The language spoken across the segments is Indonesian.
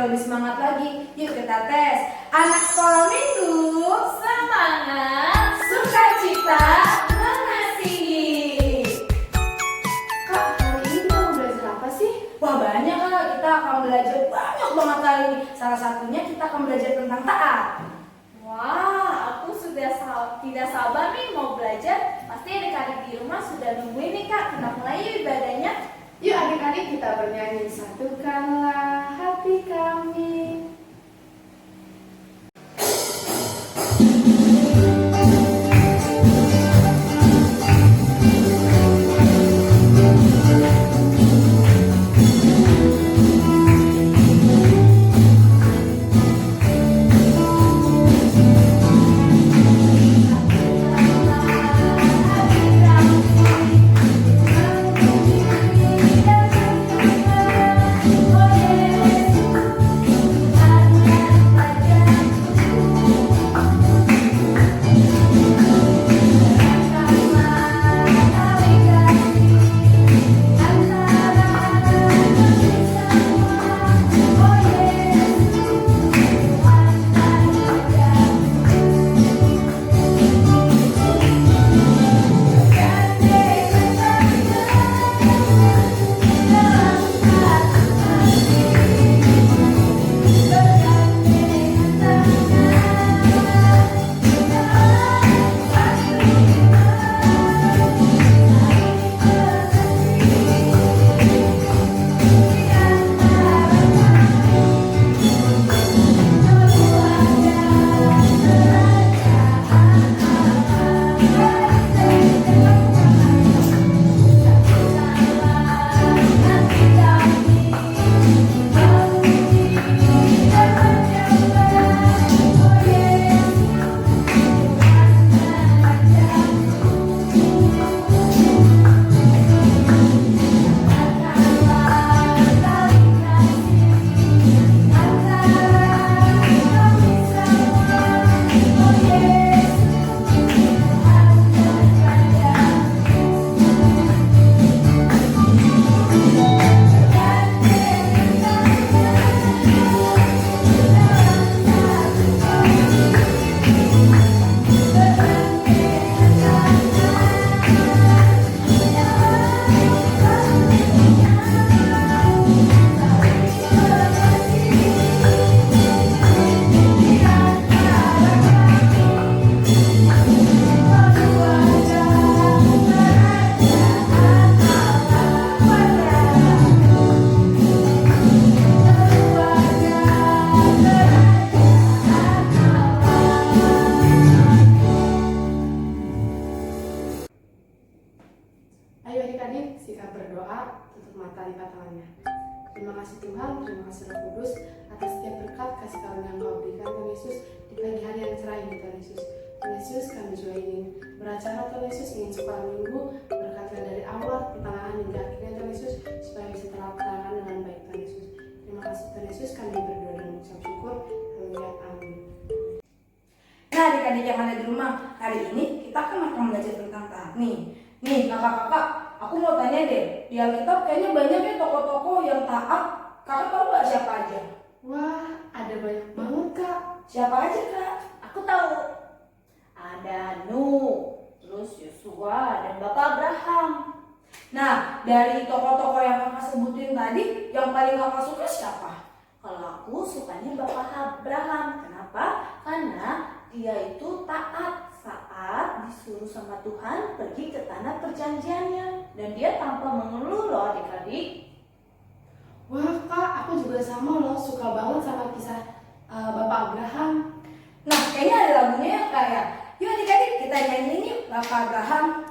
lebih semangat lagi. Yuk kita tes. Anak sekolah minggu, Semangat, sukacita, mengasihi. Kak, hari ini kita mau belajar apa sih? wah banyak Kak. Kita akan belajar banyak banget kali ini. Salah satunya kita akan belajar tentang taat. Wah, aku sudah tidak sabar nih mau belajar. Pasti adik-adik di rumah sudah nungguin nih Kak. Kita mulai yuk ibadahnya. Yuk adik-adik kita bernyanyi satukanlah hati kami. Ayo adik-adik, sikap berdoa, tutup mata, lipat tangannya. Terima kasih Tuhan, terima kasih Roh Kudus atas setiap berkat kasih karunia yang Kau berikan Tuhan Yesus di pagi hari yang cerah ini Tuhan Yesus. Tuhan Yesus, kami juga ingin beracara Tuhan Yesus, ingin sekolah minggu berkatkan dari awal, pertengahan hingga akhirnya Tuhan Yesus supaya bisa terlaksana dengan baik Tuhan Yesus. Terima kasih Tuhan Yesus, kami berdoa dan mengucap syukur. Haleluya, amin. Nah adik-adik yang ada di rumah, hari ini kita akan belajar tentang taat Nih kakak-kakak, aku mau tanya deh, di Alkitab kayaknya banyak ya tokoh-tokoh yang taat. Kakak tahu gak siapa aja? Wah, ada banyak banget Kak. Siapa aja Kak? Aku tahu. Ada Nuh, terus Yosua dan Bapak Abraham. Nah, dari tokoh-tokoh yang kakak sebutin tadi, yang paling kakak suka siapa? Kalau aku sukanya Bapak Abraham. Kenapa? Karena dia itu taat saat disuruh sama Tuhan pergi ke tanah perjanjiannya. Dan dia tanpa mengeluh loh adik-adik. Wah Kak, aku juga sama loh, suka banget sama kisah Bapak Abraham. Nah, kayaknya ada lagunya ya Kak ya. Yuk adik-adik kita nyanyiin yuk Bapak Abraham.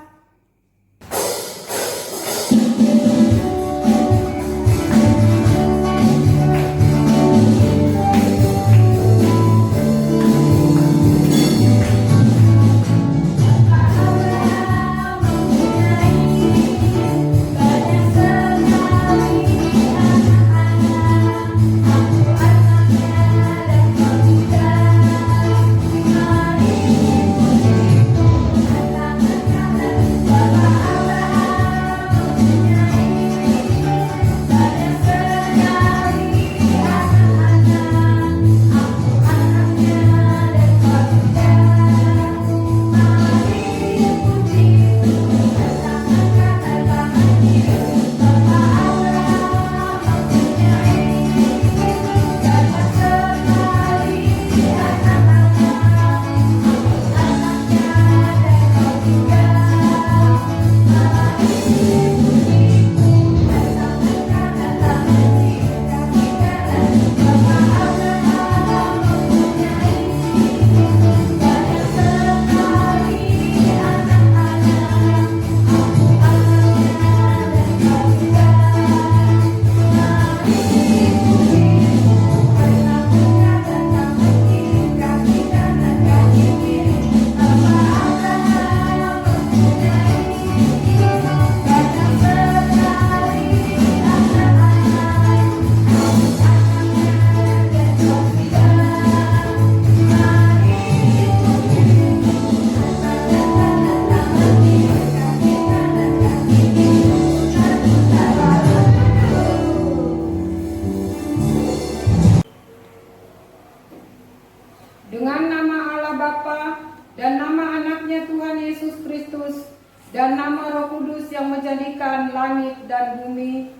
menciptakan langit dan bumi.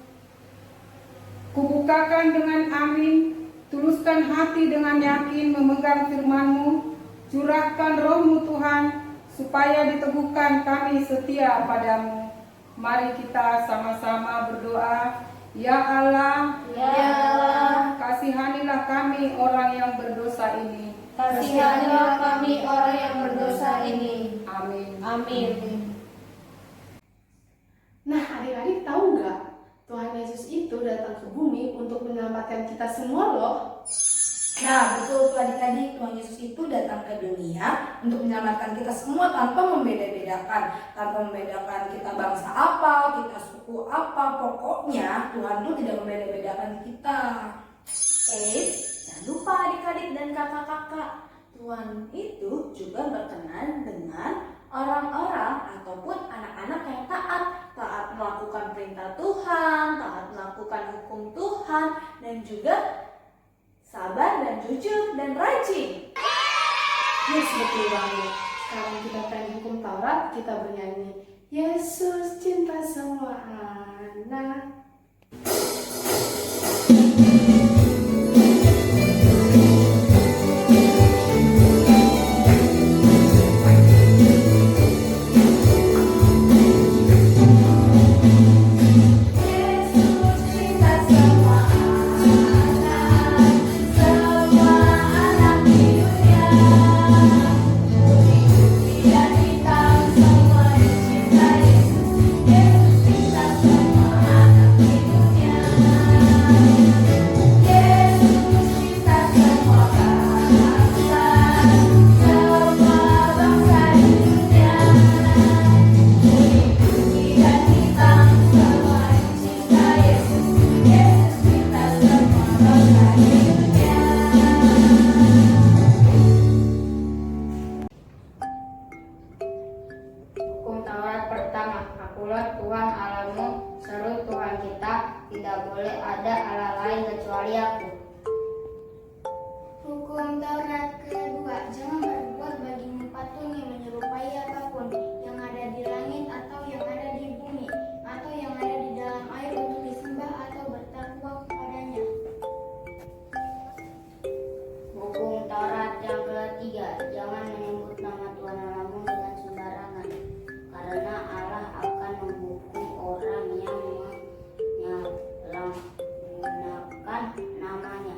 Kubukakan dengan amin, tuluskan hati dengan yakin memegang firman-Mu, curahkan roh-Mu Tuhan, supaya diteguhkan kami setia padamu. Mari kita sama-sama berdoa. Ya Allah, kasihanilah kami orang yang berdosa ini. Kasihanilah kami orang yang berdosa ini. Amin. Amin. Nah, adik-adik tahu nggak? Tuhan Yesus itu datang ke bumi untuk menyelamatkan kita semua loh. Nah, betul tuh adik-adik, Tuhan Yesus itu datang ke dunia untuk menyelamatkan kita semua tanpa membedakan kita bangsa apa, kita suku apa, pokoknya Tuhan itu tidak membeda-bedakan kita. Jangan lupa adik-adik dan kakak-kakak, Tuhan itu juga berkenan dengan orang-orang ataupun anak-anak yang taat melakukan perintah Tuhan, taat melakukan hukum Tuhan, dan juga sabar dan jujur dan rajin. Yes, betul banget. Sekarang kita pengen hukum Taurat, kita bernyanyi Yesus cinta semua anak. Hukum Taurat pertama, akulah Tuhan Allahmu, seru Tuhan kita, tidak boleh ada Allah lain kecuali aku. Hukum Taurat kedua, jangan berbuat bagimu patung yang menyerupai apapun yang ada di langit atau yang ada di bumi atau yang ada di dalam air untuk disembah atau bertakwa kepadanya. Hukum Taurat yang ketiga, jangan menyebut nama Tuhan Allahmu dengan sembarangan, karena Allah akan menghukum orang yang menyalahgunakan namanya.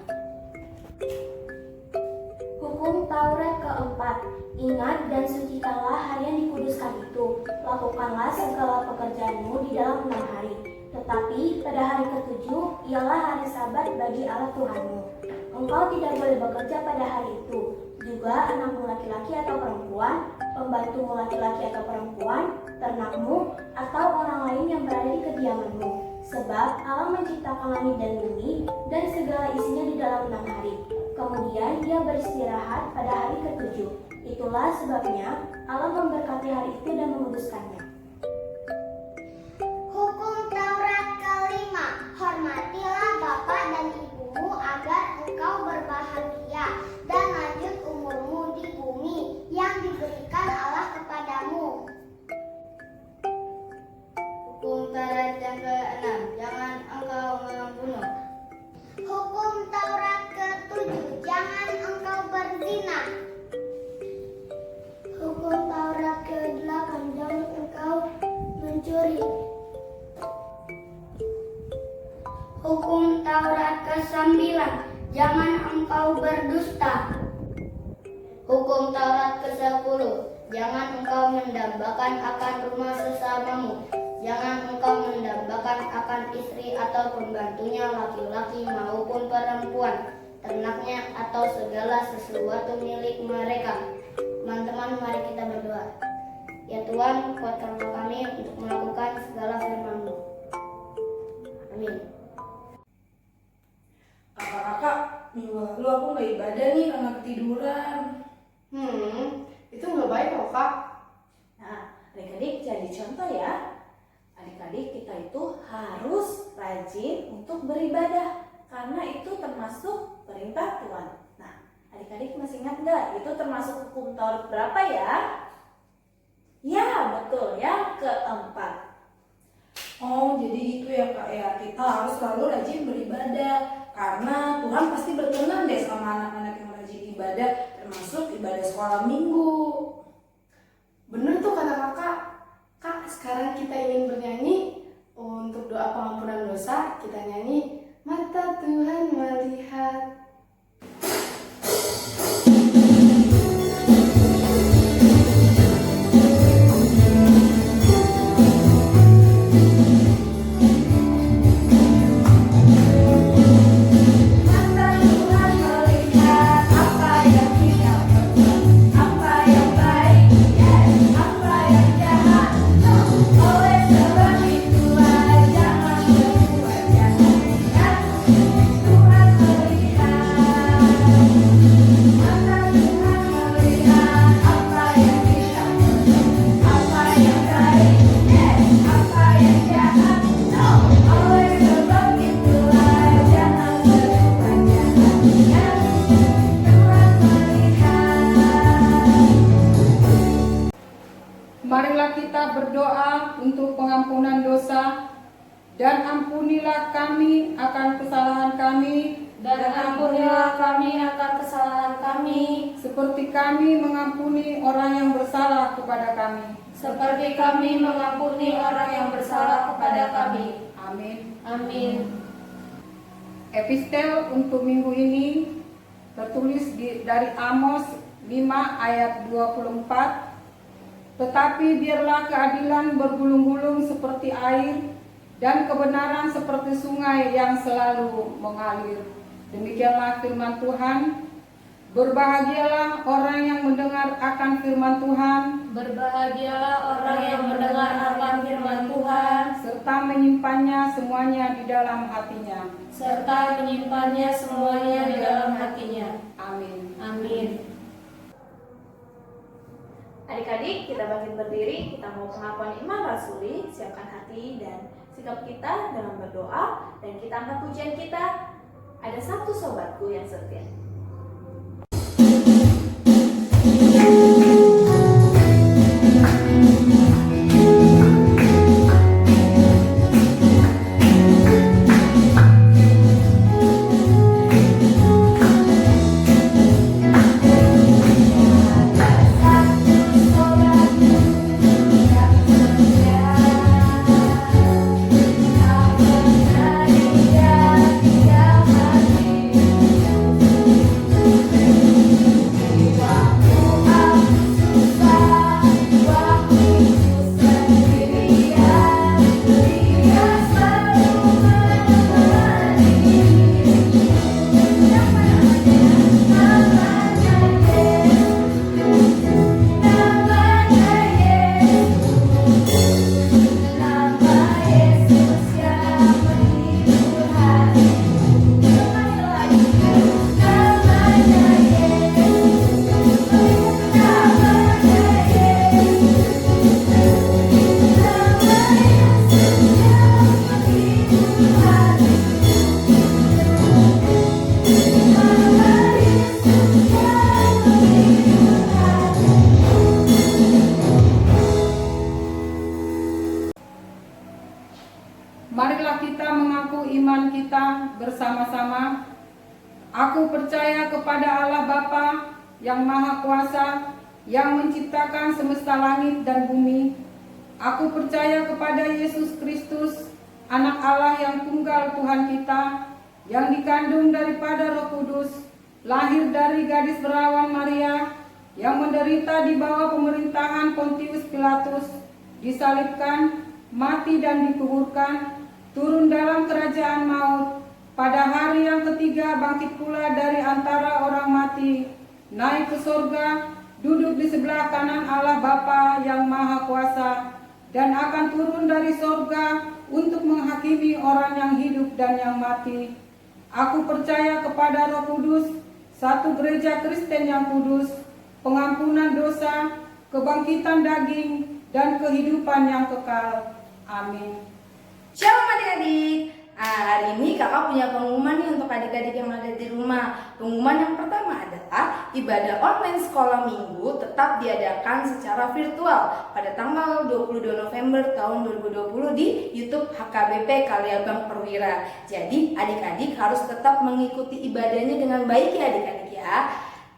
Hukum Taurat keempat, ingat dan sucitalah hari yang dikuduskan itu. Lakukanlah segala pekerjaanmu di dalam 6 hari. Tetapi pada hari ketujuh ialah hari Sabat bagi Allah Tuhanmu. Engkau tidak boleh bekerja pada hari itu. Juga anakmu laki-laki atau perempuan, pembantumu laki-laki atau perempuan, ternakmu, atau orang lain yang berada di kediamanmu. Sebab Allah menciptakan langit dan bumi dan segala isinya di dalam 6 hari. Kemudian dia beristirahat pada hari ketujuh. Itulah sebabnya Allah memberkati hari itu dan menguduskannya. Hukum Taurat kelima, hormatilah bapak dan ibumu agar engkau berbahagia dan lanjut umurmu di bumi yang diberikan Allah kepadamu. Hukum Taurat yang keenam, jangan engkau membunuh. Hukum Taurat ketujuh, jangan engkau berzina. Hukum Taurat ke-8, jangan engkau mencuri. Hukum Taurat ke-9, jangan engkau berdusta. Hukum Taurat ke-10, jangan engkau mendambakan akan rumah sesamamu. Jangan engkau mendambakan akan istri atau pembantunya laki-laki maupun perempuan, ternaknya atau segala sesuatu milik mereka. Teman-teman, mari kita berdoa. Ya Tuhan, kuatkanlah kami untuk melakukan segala firman-Mu. Amin. Kakak-kakak, minggu lalu aku nggak ibadah nih karena ketiduran. Itu nggak baik loh kak. Nah, adik-adik jadi contoh ya. Adik-adik kita itu harus rajin untuk beribadah karena itu termasuk perintah Tuhan. Nah, adik-adik masih ingat nggak? Itu termasuk hukum Taurat berapa ya? Ya, betul, yang keempat. Oh, jadi itu ya Kak ya. Kita harus selalu rajin beribadah karena Tuhan pasti berkenan deh sama anak-anak yang rajin ibadah, termasuk ibadah sekolah minggu. Bener tuh kata kakak. Kak, sekarang kita ingin bernyanyi untuk doa pengampunan dosa. Kita nyanyi Mata Tuhan Melihat. Marilah kita berdoa untuk pengampunan dosa, dan ampunilah kami akan kesalahan kami, Dan ampunilah kami akan kesalahan kami, seperti kami mengampuni orang yang bersalah kepada kami. seperti kami mengampuni orang yang bersalah kepada kami. Amin. Amin. Epistel untuk minggu ini tertulis dari Amos 5 ayat 24. Tetapi biarlah keadilan bergulung-gulung seperti air dan kebenaran seperti sungai yang selalu mengalir. Demikianlah firman Tuhan. Berbahagialah orang yang mendengar akan firman Tuhan, Berbahagialah orang yang mendengar akan firman Tuhan, serta menyimpannya semuanya di dalam hatinya. serta menyimpannya semuanya di dalam hatinya. Amin. Amin. Adik-adik, kita bangkit berdiri, kita mau pengakuan iman rasuli, siapkan hati dan sikap kita dalam berdoa, dan kita angkat pujian kita. Ada satu sobatku yang setia. Marilah kita mengaku iman kita bersama-sama. Aku percaya kepada Allah Bapa yang Maha Kuasa, yang menciptakan semesta langit dan bumi. Aku percaya kepada Yesus Kristus, Anak Allah yang tunggal Tuhan kita, yang dikandung daripada Roh Kudus, lahir dari gadis berawan Maria, yang menderita di bawah pemerintahan Pontius Pilatus, disalibkan, mati dan dikuburkan, turun dalam kerajaan maut, pada hari yang ketiga bangkit pula dari antara orang mati, naik ke surga, duduk di sebelah kanan Allah Bapa yang Maha Kuasa, dan akan turun dari surga untuk menghakimi orang yang hidup dan yang mati. Aku percaya kepada Roh Kudus, satu gereja Kristen yang kudus, pengampunan dosa, kebangkitan daging, dan kehidupan yang kekal. Amin. Shalom adik-adik. hari ini kakak punya pengumuman nih untuk adik-adik yang ada di rumah. Pengumuman yang pertama adalah ibadah online sekolah minggu tetap diadakan secara virtual pada tanggal 22 November tahun 2020 di YouTube HKBP Kaliabang Perwira. Jadi adik-adik harus tetap mengikuti ibadahnya dengan baik ya adik-adik ya.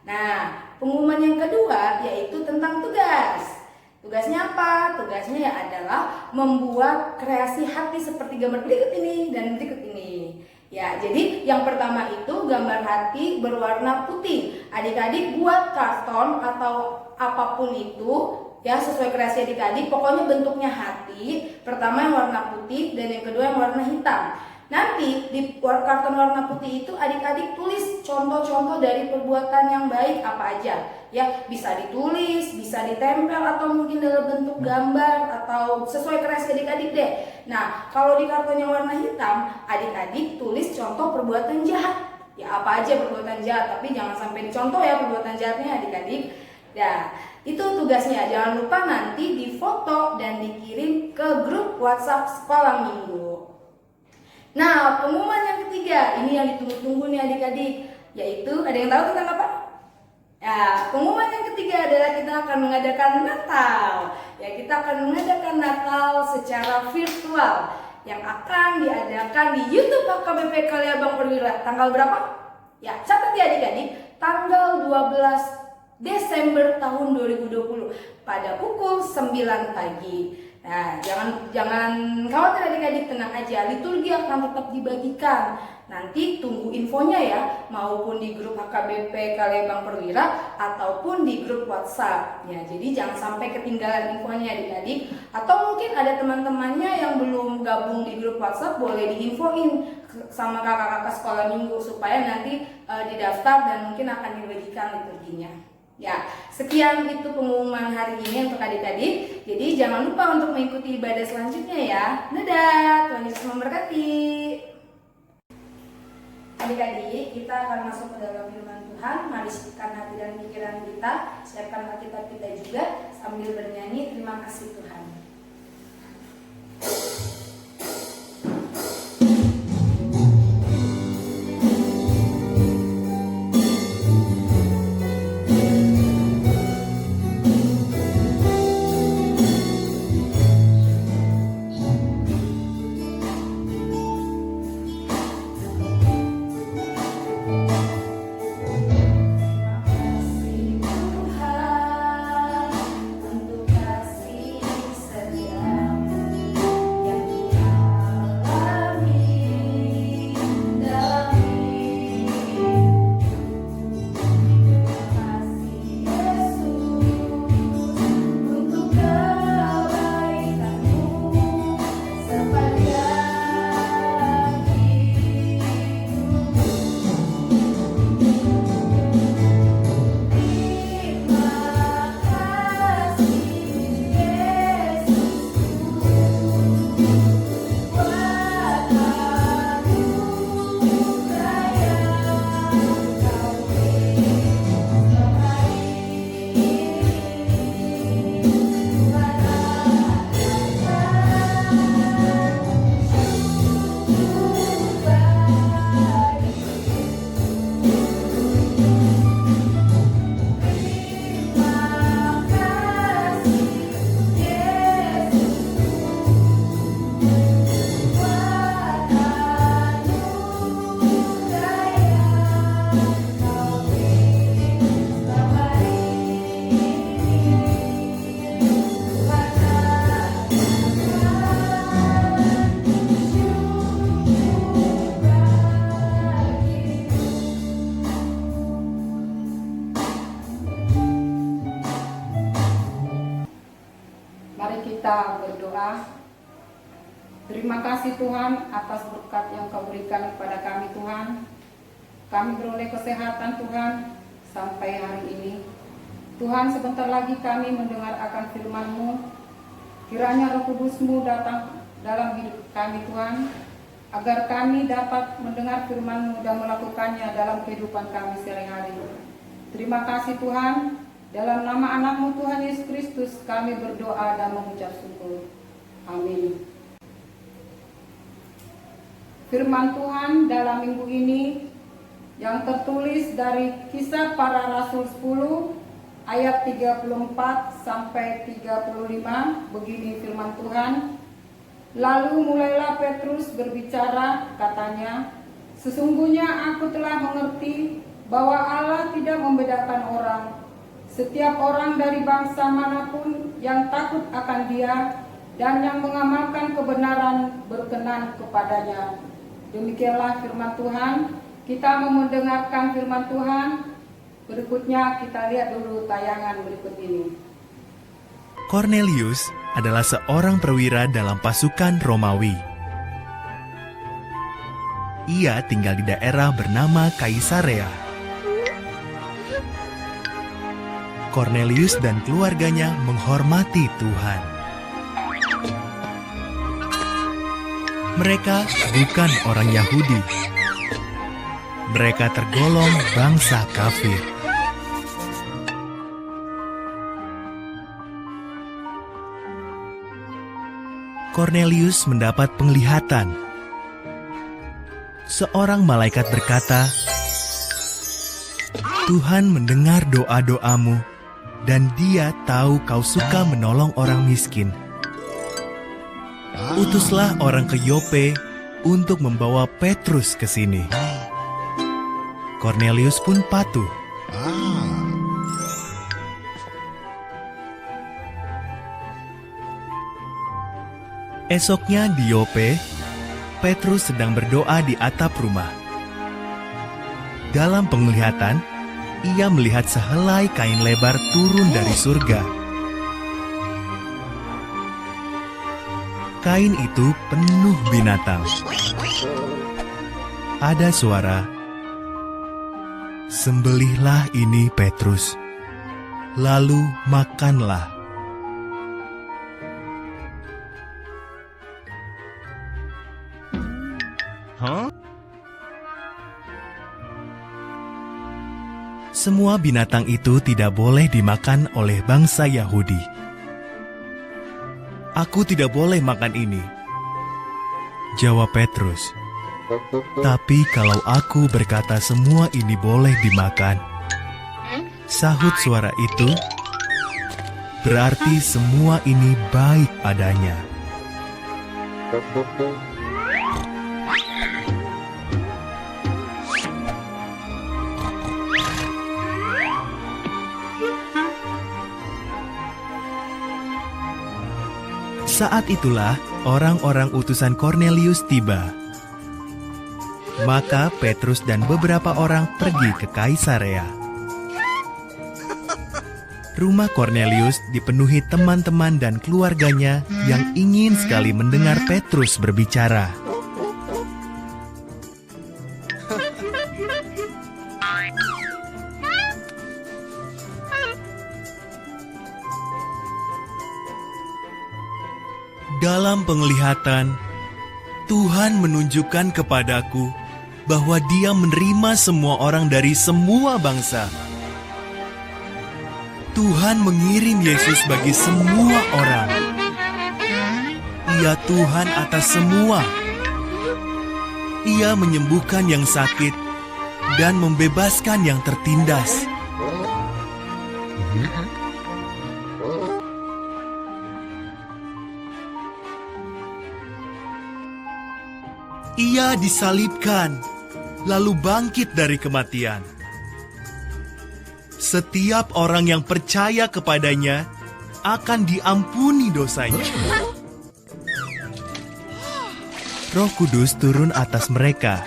Nah, pengumuman yang kedua yaitu tentang tugas. Tugasnya apa? Tugasnya ya adalah membuat kreasi hati seperti gambar berikut ini dan berikut ini. Ya, jadi yang pertama itu gambar hati berwarna putih. Adik-adik buat karton atau apapun itu ya sesuai kreasi adik-adik. Pokoknya bentuknya hati. Pertama yang warna putih dan yang kedua yang warna hitam. Nanti di karton warna putih itu adik-adik tulis contoh-contoh dari perbuatan yang baik apa aja. Ya, bisa ditulis, bisa ditempel atau mungkin dalam bentuk gambar atau sesuai kreasi adik-adik deh. Nah, kalau di karton yang warna hitam, adik-adik tulis contoh perbuatan jahat. Ya, apa aja perbuatan jahat, tapi jangan sampai dicontoh ya perbuatan jahatnya adik-adik. Nah, itu tugasnya. Jangan lupa nanti difoto dan dikirim ke grup WhatsApp sekolah minggu. Nah, pengumuman yang ketiga, ini yang ditunggu-tunggu nih adik-adik, yaitu ada yang tahu tentang apa? Ya, pengumuman yang ketiga adalah kita akan mengadakan Natal. Ya, kita akan mengadakan Natal secara virtual yang akan diadakan di YouTube HKBP Kaliabang Perwira. Tanggal berapa? Ya, catat ya adik-adik, tanggal 12 Desember tahun 2020 pada pukul 9 pagi. Nah, jangan khawatir adik-adik, tenang aja, liturgi akan tetap dibagikan. Nanti tunggu infonya ya, maupun di grup HKBP Kaliabang Perwira ataupun di grup WhatsApp. Ya, jadi jangan sampai ketinggalan infonya adik-adik. Atau mungkin ada teman-temannya yang belum gabung di grup WhatsApp, boleh diinfoin sama kakak-kakak sekolah minggu supaya nanti didaftar dan mungkin akan dibagikan liturginya. Ya, sekian itu pengumuman hari ini untuk adik-adik. Jadi jangan lupa untuk mengikuti ibadah selanjutnya ya. Dadah, Tuhan Yesus memberkati. Adik-adik, kita akan masuk ke dalam firman Tuhan. Mari siapkan hati dan pikiran kita, siapkan Alkitab kita juga sambil bernyanyi terima kasih Tuhan. Mari kita berdoa. Terima kasih Tuhan atas berkat yang Kau berikan kepada kami Tuhan. Kami beroleh kesehatan Tuhan sampai hari ini. Tuhan, sebentar lagi kami mendengar akan firman-Mu. Kiranya Roh Kudus-Mu datang dalam hidup kami Tuhan, agar kami dapat mendengar firman-Mu dan melakukannya dalam kehidupan kami sehari-hari. Terima kasih Tuhan. Dalam nama anak-Mu Tuhan Yesus Kristus kami berdoa dan mengucap syukur. Amin. firman Tuhan dalam minggu ini yang tertulis dari Kisah Para Rasul 10 ayat 34 sampai 35. Begini firman Tuhan. Lalu mulailah Petrus berbicara, katanya, "Sesungguhnya aku telah mengerti bahwa Allah tidak membedakan orang. Setiap orang dari bangsa manapun yang takut akan Dia dan yang mengamalkan kebenaran berkenan kepadanya." Demikianlah firman Tuhan. Kita mau mendengarkan firman Tuhan. Berikutnya kita lihat dulu tayangan berikut ini. Kornelius adalah seorang perwira dalam pasukan Romawi. Ia tinggal di daerah bernama Kaisarea. Kornelius dan keluarganya menghormati Tuhan. Mereka bukan orang Yahudi. Mereka tergolong bangsa kafir. Kornelius mendapat penglihatan. Seorang malaikat berkata, "Tuhan mendengar doa-doamu, dan Dia tahu kau suka menolong orang miskin. Utuslah orang ke Yope untuk membawa Petrus ke sini." Kornelius pun patuh. Esoknya di Yope, Petrus sedang berdoa di atap rumah. Dalam penglihatan, ia melihat sehelai kain lebar turun dari surga. Kain itu penuh binatang. Ada suara, "Sembelihlah ini, Petrus, lalu makanlah." Semua binatang itu tidak boleh dimakan oleh bangsa Yahudi. "Aku tidak boleh makan ini," jawab Petrus. "Tapi kalau aku berkata semua ini boleh dimakan," sahut suara itu, "berarti semua ini baik adanya." Saat itulah orang-orang utusan Kornelius tiba. Maka Petrus dan beberapa orang pergi ke Kaisarea. Rumah Kornelius dipenuhi teman-teman dan keluarganya yang ingin sekali mendengar Petrus berbicara. Dalam penglihatan, Tuhan menunjukkan kepadaku bahwa Dia menerima semua orang dari semua bangsa. Tuhan mengirim Yesus bagi semua orang. Ia Tuhan atas semua. Ia menyembuhkan yang sakit dan membebaskan yang tertindas. Ia disalibkan, lalu bangkit dari kematian. Setiap orang yang percaya kepadanya akan diampuni dosanya. Roh Kudus turun atas mereka,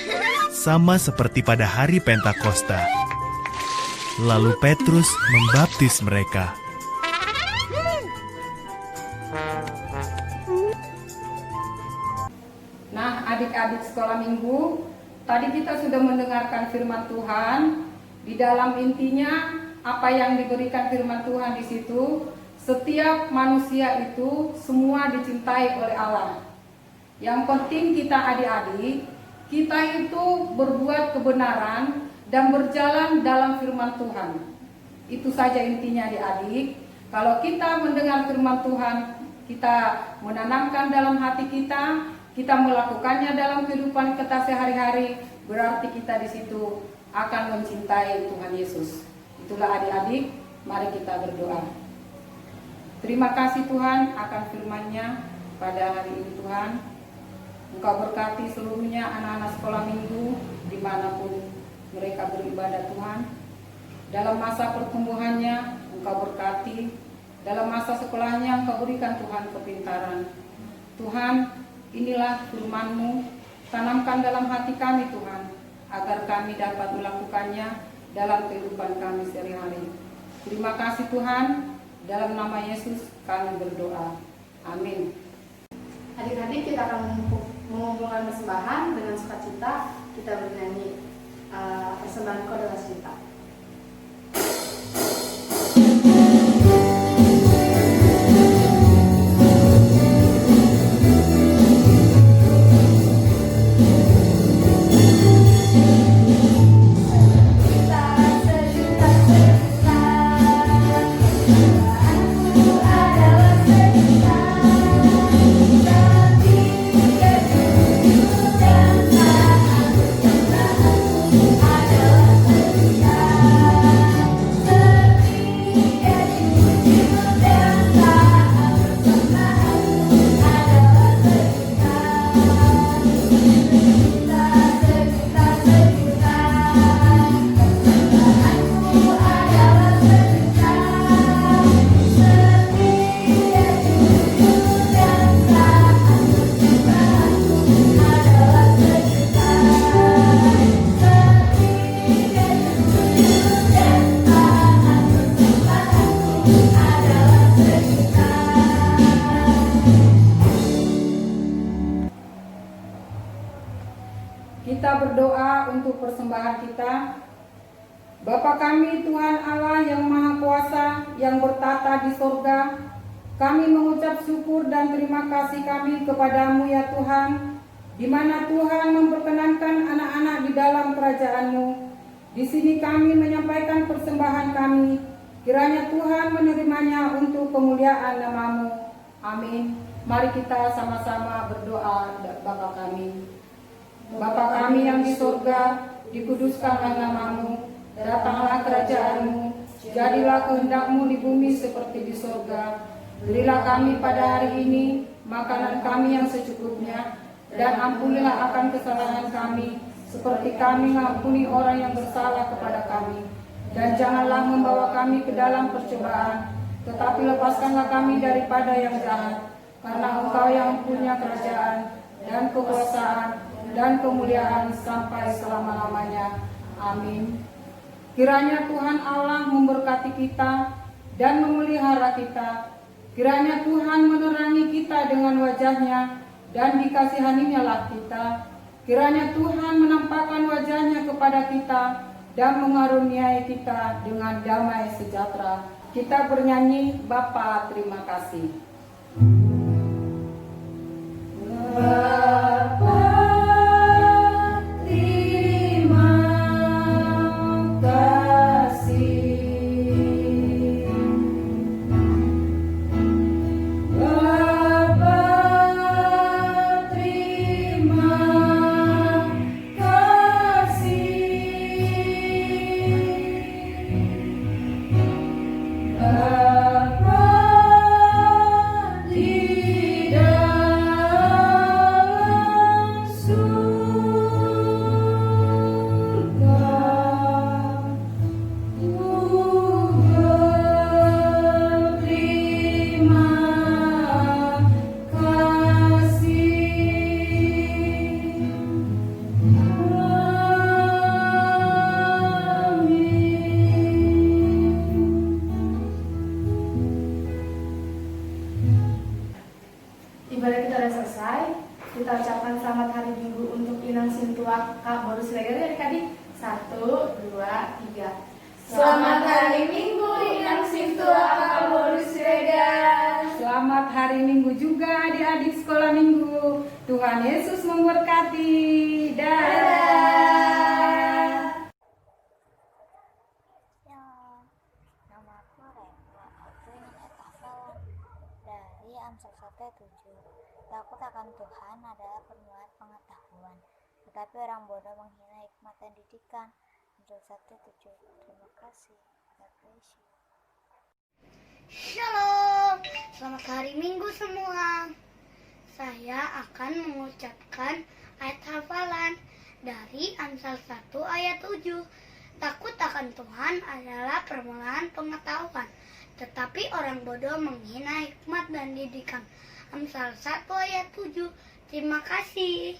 sama seperti pada hari Pentakosta. Lalu Petrus membaptis mereka. Nah, adik-adik sekolah minggu, tadi kita sudah mendengarkan firman Tuhan. Di dalam intinya, apa yang diberikan firman Tuhan di situ, setiap manusia itu semua dicintai oleh Allah. Yang penting kita adik-adik, kita itu berbuat kebenaran dan berjalan dalam firman Tuhan. Itu saja intinya adik-adik. Kalau kita mendengar firman Tuhan, kita menanamkan dalam hati kita, kita melakukannya dalam kehidupan kita sehari-hari, berarti kita di situ akan mencintai Tuhan Yesus. Itulah adik-adik, mari kita berdoa. Terima kasih Tuhan akan firman-Nya pada hari ini Tuhan. Engkau berkati seluruhnya anak-anak sekolah minggu dimanapun mereka beribadah Tuhan. Dalam masa pertumbuhannya Engkau berkati, dalam masa sekolahnya Engkau berikan Tuhan kepintaran. Tuhan, inilah firman-Mu, tanamkan dalam hati kami Tuhan, agar kami dapat melakukannya dalam kehidupan kami sehari-hari. Terima kasih Tuhan, dalam nama Yesus kami berdoa. Amin. Adik-adik, kita akan mengumpulkan persembahan dengan sukacita. Kita bernyanyi persembahan Kau adalah Cinta. Kita berdoa untuk persembahan kita. Bapa kami Tuhan Allah yang Maha Kuasa, yang bertata di sorga, kami mengucap syukur dan terima kasih kami kepadamu ya Tuhan, di mana Tuhan memperkenankan anak-anak di dalam kerajaan-Mu. Di sini kami menyampaikan persembahan kami, kiranya Tuhan menerimanya untuk kemuliaan nama-Mu. Amin. Mari kita sama-sama berdoa Bapa kami. Bapa kami yang di sorga, dikuduskanlah nama-Mu, datanglah kerajaan-Mu, jadilah kehendak-Mu di bumi seperti di sorga. Berilah kami pada hari ini makanan kami yang secukupnya, dan ampunilah akan kesalahan kami, seperti kami mengampuni orang yang bersalah kepada kami. Dan janganlah membawa kami ke dalam percobaan, tetapi lepaskanlah kami daripada yang jahat, karena Engkau yang punya kerajaan dan kekuasaan dan kemuliaan sampai selama-lamanya. Amin. Kiranya Tuhan Allah memberkati kita dan memelihara kita. Kiranya Tuhan menerangi kita dengan wajah-Nya dan dikasihani-Nya lah kita. Kiranya Tuhan menampakkan wajah-Nya kepada kita dan mengaruniai kita dengan damai sejahtera. Kita bernyanyi, Bapa terima kasih. Bapa terima kasih. Bapa terima kasih. Bapa di dalam surga, Tuhan terima Ibadah kita sudah selesai. Kita ucapkan selamat hari Minggu untuk Inang Sintua Kak Boru Siregar ya adik-adik. 1, 2, 3. Selamat hari Minggu, Inang Sintua Kak Boru Siregar. Selamat hari Minggu juga adik-adik sekolah minggu. Tuhan Yesus memberkati. Dadah. Nama aku Rema, aku ingin Eka Salam dari Amsal 1 ayat 7. Takut akan Tuhan adalah permulaan pengetahuan, tetapi orang bodoh menghina hikmat dan didikan. Amsal 1:7. Terima kasih. God bless you. Shalom, selamat hari Minggu semua. Saya akan mengucapkan ayat hafalan dari Amsal 1 ayat 7. Takut akan Tuhan adalah permulaan pengetahuan, tetapi orang bodoh menghina hikmat dan didikan. Amsal 1 ayat 7. Terima kasih.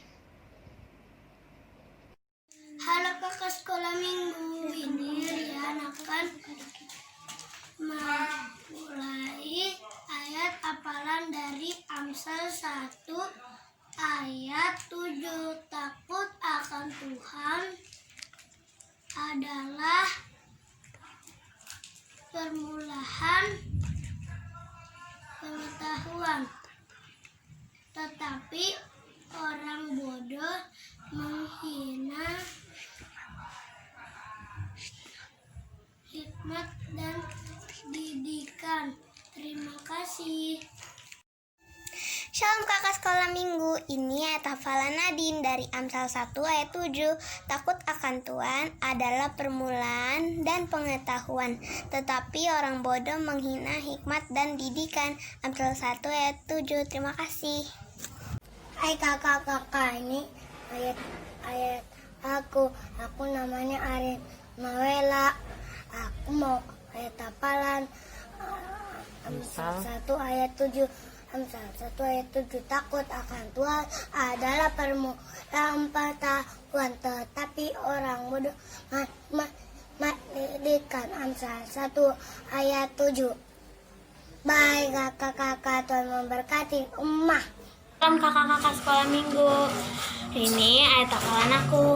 Halo kakak sekolah minggu, ini Rian akan memulai ayat hafalan dari Amsal 1 ayat 7. Takut akan Tuhan adalah permulaan pengetahuan, tetapi orang bodoh menghina hikmat dan didikan. Terima kasih. Shalom kakak sekolah minggu, ini ayat hafalan Nadine dari Amsal 1 ayat 7. Takut akan Tuhan adalah permulaan dan pengetahuan, tetapi orang bodoh menghina hikmat dan didikan. Amsal 1 ayat 7. Terima kasih. Hai kakak-kakak, ini ayat aku namanya Arin Mawela. Aku mau ayat hafalan Amsal 1 ayat 7. Amsal 1 ayat 7. Takut akan Tuhan adalah permulaan pengetahuan, tetapi orang bodoh mendidikan. Amsal 1 ayat 7. Baik kakak-kakak, Tuhan memberkati ummah. Salam kakak-kakak sekolah minggu. Ini ayat hafalan aku.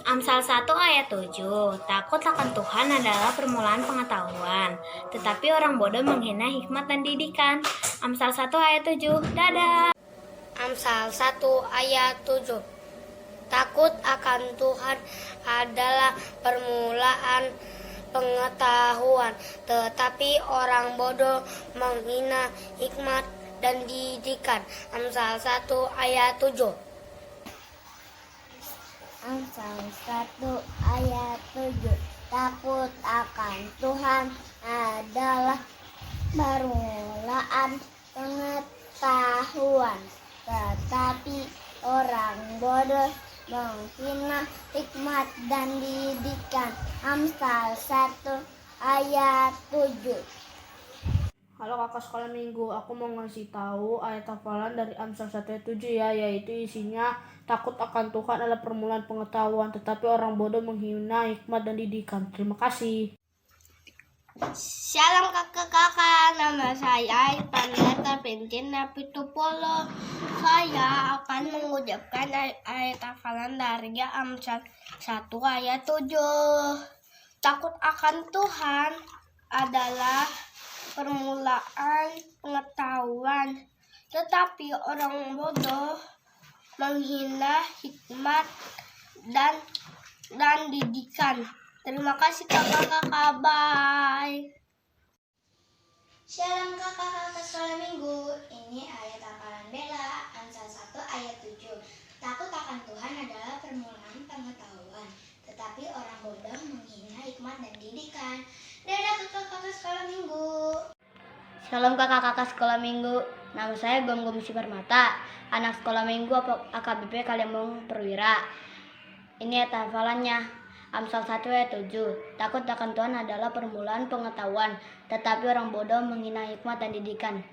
Amsal 1 ayat 7. Takut akan Tuhan adalah permulaan pengetahuan, tetapi orang bodoh menghina hikmat dan didikan. Amsal 1 ayat 7. Dadah. Amsal 1 ayat 7. Takut akan Tuhan adalah permulaan pengetahuan, tetapi orang bodoh menghina hikmat dan didikan. Amsal 1 ayat 7. Amsal 1 ayat 7. Takut akan Tuhan adalah permulaan pengetahuan, tetapi orang bodoh menghina hikmat dan didikan. Amsal 1 ayat 7. Halo kakak sekolah minggu, aku mau ngasih tahu ayat hafalan dari Amsal 1 ayat 7 ya, yaitu isinya takut akan Tuhan adalah permulaan pengetahuan, tetapi orang bodoh menghina hikmat dan didikan. Terima kasih. Shalom kakak-kakak, nama saya Ipaneta Pintin Napitupolo. Saya akan mengucapkan ayat hafalan dari Amsal 1 ayat 7. Takut akan Tuhan adalah permulaan pengetahuan, tetapi orang bodoh menghina hikmat dan didikan. Terima kasih kakak-kakak, bye. Shalom kakak-kakak sekolah minggu, ini ayat hafalan Bella, Amsal 1 ayat 7. Takut akan Tuhan adalah permulaan pengetahuan, tetapi orang bodoh menghina hikmat dan didikan. Dadah kakak-kakak sekolah minggu. Shalom kakak-kakak sekolah minggu, nama saya Gom Siparmata, anak sekolah minggu AKBP Kaliambang Perwira. Ini ayat hafalannya, Amsal 1 ayat 7. Takut akan Tuhan adalah permulaan pengetahuan, tetapi orang bodoh menghina hikmat dan didikan.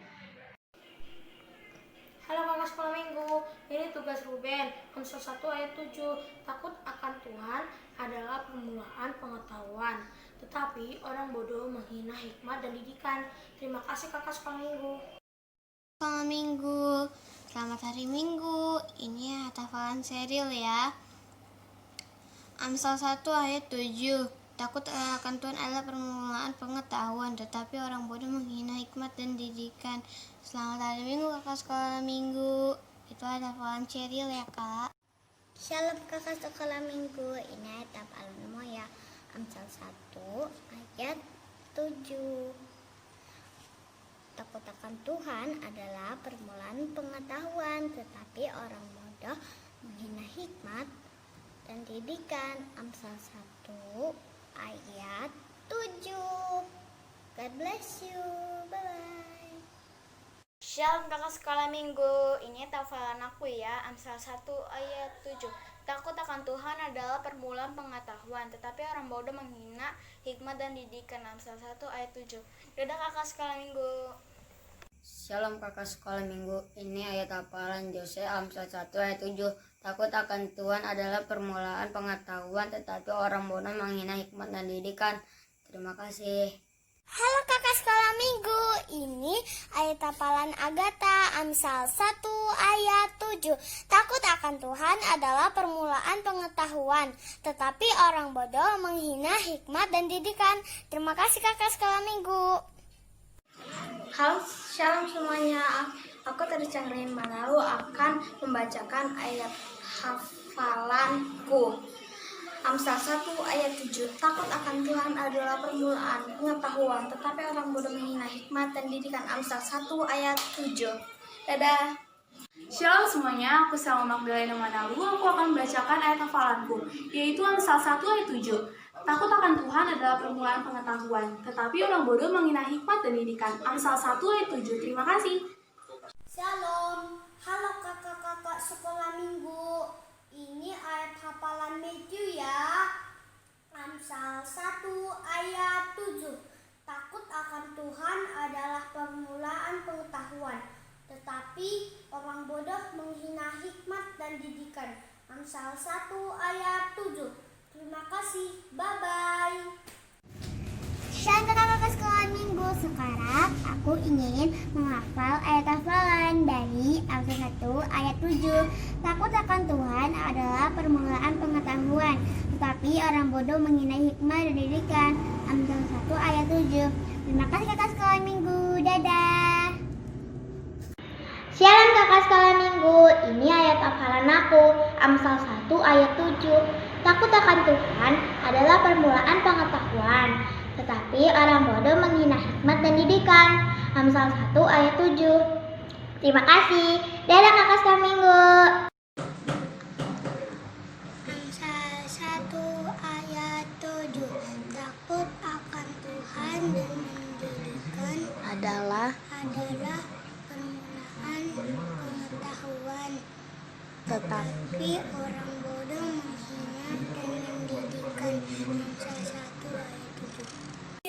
Halo kakak sekolah minggu, ini tugas Ruben, Amsal 1 ayat 7. Takut akan Tuhan adalah permulaan pengetahuan, tetapi orang bodoh menghina hikmat dan didikan. Terima kasih kakak sekolah minggu. Sekolah minggu, selamat hari Minggu. Ini hafalan Seril ya. Amsal 1 ayat 7. Takut akan Tuhan adalah permulaan pengetahuan, tetapi orang bodoh menghina hikmat dan didikan. Selamat hari Minggu kakak sekolah minggu. Itu ada hafalan Seril ya kak. Shalom kakak sekolah minggu. Ini ayat hafalan Moya. Amsal 1 ayat 7. Takut akan Tuhan adalah permulaan pengetahuan, tetapi orang bodoh menghina hikmat dan didikan. Amsal 1 ayat 7. God bless you. Bye-bye. Shalom kakak sekolah minggu, ini hafalan aku ya. Amsal 1 ayat 7. Takut akan Tuhan adalah permulaan pengetahuan, tetapi orang bodoh menghina hikmat dan didikan. Amsal 1 ayat 7. Dadah kakak sekolah minggu. Shalom kakak sekolah minggu, ini ayat hafalan Jose Amsal 1 ayat 7. Takut akan Tuhan adalah permulaan pengetahuan, tetapi orang bodoh menghina hikmat dan didikan. Terima kasih. Halo kakak sekolah minggu, ini ayat hafalan Agatha Amsal 1 ayat 7. Takut akan Tuhan adalah permulaan pengetahuan, tetapi orang bodoh menghina hikmat dan didikan. Terima kasih kakak sekolah minggu. Halo, shalom semuanya. Aku Tari Chandra Manalu akan membacakan ayat hafalanku. Amsal 1 ayat 7. Takut akan Tuhan adalah permulaan pengetahuan, tetapi orang bodoh menghina hikmat dan didikan. Amsal 1 ayat 7. Dadah. Shalom semuanya, aku Salma Magdalena Manalu. Aku akan membacakan ayat hafalanku, yaitu Amsal 1 ayat 7. Takut akan Tuhan adalah permulaan pengetahuan, tetapi orang bodoh menghina hikmat dan didikan. Amsal 1 ayat 7. Terima kasih. Shalom, halo kakak-kakak sekolah minggu. Ini ayat hafalan Matthew ya. Amsal 1 ayat 7. Takut akan Tuhan adalah permulaan pengetahuan, tetapi orang bodoh menghina hikmat dan didikan. Amsal 1 ayat 7. Terima kasih. Bye-bye. Shalom kakak-kakak sekolah minggu. Sekarang aku ingin menghafal ayat hafalan dari Amsal 1 ayat 7. Takut akan Tuhan adalah permulaan pengetahuan, tetapi orang bodoh menghina hikmat dan didikan. Amsal 1 ayat 7. Terima kasih kakak sekolah minggu. Dadah. Shalom kakak sekolah minggu. Ini ayat hafalan aku. Amsal 1 ayat 7. Takut akan Tuhan adalah permulaan pengetahuan, tetapi orang bodoh menghina hikmat dan didikan. Amsal 1 ayat 7. Terima kasih. Dadah kakak sekolah minggu. Amsal 1 ayat 7. Takut akan Tuhan dan mendidikan adalah permulaan pengetahuan, tetapi orang bodoh menghina dan mendidikan. Amsal 1 ayat 7.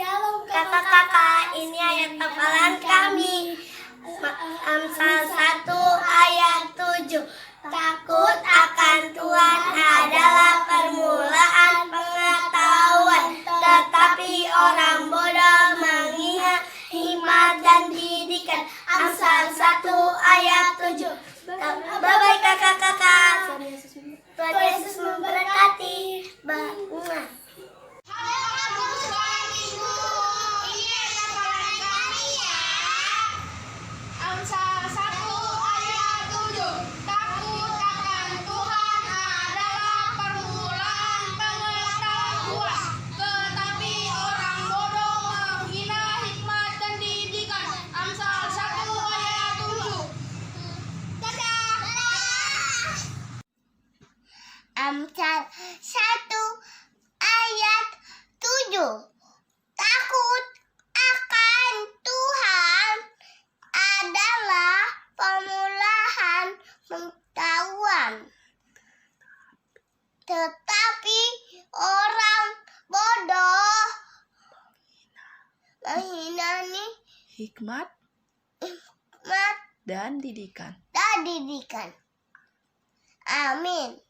Kakak-kakak, ini ayat hafalan kami. Amsal 1 ayat 7. Takut akan Tuhan adalah permulaan pengetahuan, tetapi orang bodoh menghina hikmat dan didikan. Amsal 1 ayat 7. Bye-bye kakak-kakak. Tuhan Yesus memberkati. Bye. Amsal 1 ayat 7. Takut akan Tuhan adalah permulaan pengetahuan, tetapi orang bodoh menghina hikmat dan didikan. Amsal 1 ayat 7. Dadah. Amsal 1 ayat 7. Takut akan Tuhan adalah permulaan pengetahuan, tetapi orang bodoh menghina Hikmat hikmat dan didikan. dan didikan. Amin.